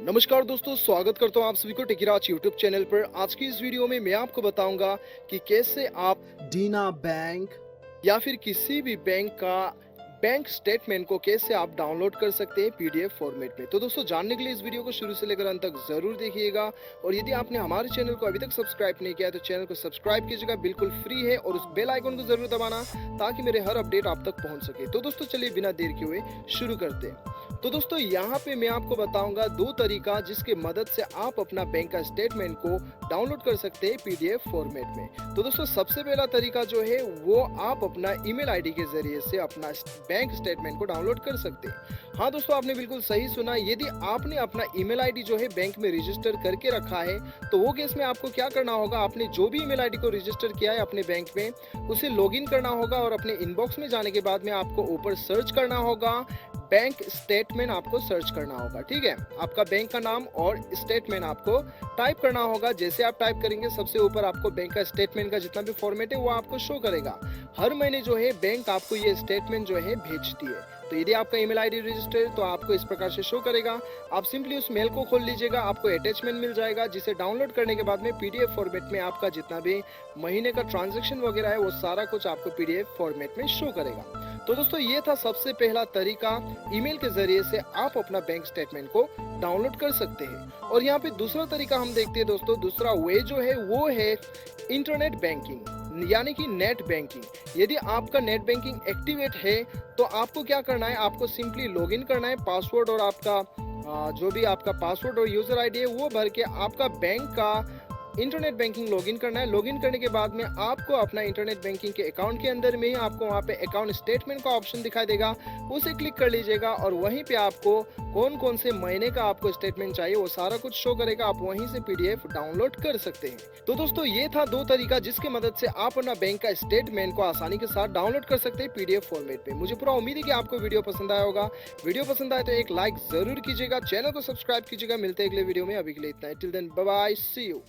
नमस्कार दोस्तों, स्वागत करता हूं आप सभी को टेकीराज यूट्यूब चैनल पर। आज की इस वीडियो में मैं आपको बताऊंगा कि कैसे आप डीना बैंक या फिर किसी भी बैंक का बैंक स्टेटमेंट को कैसे आप डाउनलोड कर सकते हैं पीडीएफ फॉर्मेट में। तो दोस्तों, जानने के लिए इस वीडियो को शुरू से लेकर अंत तक जरूर देखिएगा। और यदि आपने हमारे चैनल को अभी तक सब्सक्राइब नहीं किया तो चैनल को सब्सक्राइब कीजिएगा, बिल्कुल फ्री है। और उस बेल आइकन को जरूर दबाना ताकि मेरे हर अपडेट आप तक पहुंच सके। तो दोस्तों, चलिए बिना देर किए हुए शुरू करते हैं। तो दोस्तों, यहाँ पे मैं आपको बताऊंगा दो तरीका जिसके मदद से आप अपना बैंक का स्टेटमेंट को डाउनलोड कर सकते हैं पीडीएफ फॉर्मेट में। तो दोस्तों, सबसे पहला तरीका जो है वो आप अपना ईमेल आईडी के जरिए से अपना बैंक स्टेटमेंट को डाउनलोड कर सकते हैं। हाँ दोस्तों, आपने बिल्कुल सही सुना। यदि आपने अपना ईमेल आईडी जो है बैंक में रजिस्टर करके रखा है तो वो केस में आपको क्या करना होगा, आपने जो भी ईमेल आईडी को रजिस्टर किया है अपने बैंक में उसे लॉगिन करना होगा। और अपने इनबॉक्स में जाने के बाद में आपको ऊपर सर्च करना होगा, बैंक स्टेटमेंट आपको सर्च करना होगा। ठीक है, आपका बैंक का नाम और स्टेटमेंट आपको टाइप करना होगा। जैसे आप टाइप करेंगे सबसे ऊपर आपको बैंक का स्टेटमेंट का जितना भी फॉर्मेट है वो आपको शो करेगा। हर महीने जो है बैंक आपको ये स्टेटमेंट जो है भेजती है। तो यदि आपका ईमेल आईडी रजिस्टर है तो आपको इस प्रकार से शो करेगा। आप सिंपली उस मेल को खोल लीजिएगा, आपको अटैचमेंट मिल जाएगा जिसे डाउनलोड करने के बाद में पीडीएफ फॉर्मेट में आपका जितना भी महीने का ट्रांजैक्शन वगैरह है वो सारा कुछ आपको पीडीएफ फॉर्मेट में शो करेगा। तो दोस्तों, ये था सबसे पहला तरीका, ईमेल के जरिए से आप अपना बैंक स्टेटमेंट को डाउनलोड कर सकते हैं। और यहाँ पे दूसरा तरीका हम देखते हैं दोस्तों। दूसरा वे जो है वो है इंटरनेट बैंकिंग, यानी कि नेट बैंकिंग। यदि आपका नेट बैंकिंग एक्टिवेट है तो आपको क्या करना है, आपको सिंपली लॉगिन करना है। पासवर्ड और आपका जो भी आपका पासवर्ड और यूजर आईडी है वो भर के आपका बैंक का इंटरनेट बैंकिंग लॉगिन करना है। लॉगिन करने के बाद में आपको अपना इंटरनेट बैंकिंग के अकाउंट के अंदर में ही आपको वहाँ पे अकाउंट स्टेटमेंट का ऑप्शन दिखाई देगा, उसे क्लिक कर लीजिएगा। और वहीं पे आपको कौन कौन से महीने का आपको स्टेटमेंट चाहिए वो सारा कुछ शो करेगा। आप वहीं से पीडीएफ डाउनलोड कर सकते हैं। तो दोस्तों, ये था दो तरीका जिसके मदद से आप अपना बैंक का स्टेटमेंट को आसानी के साथ डाउनलोड कर सकते हैं पीडीएफ फॉर्मेट में। मुझे पूरा उम्मीद है कि आपको वीडियो पसंद आया होगा। वीडियो पसंद आए तो एक लाइक जरूर कीजिएगा, चैनल को सब्सक्राइब कीजिएगा। मिलते हैं अगले वीडियो में, अभी के लिए इतना है। Till then bye bye, see you.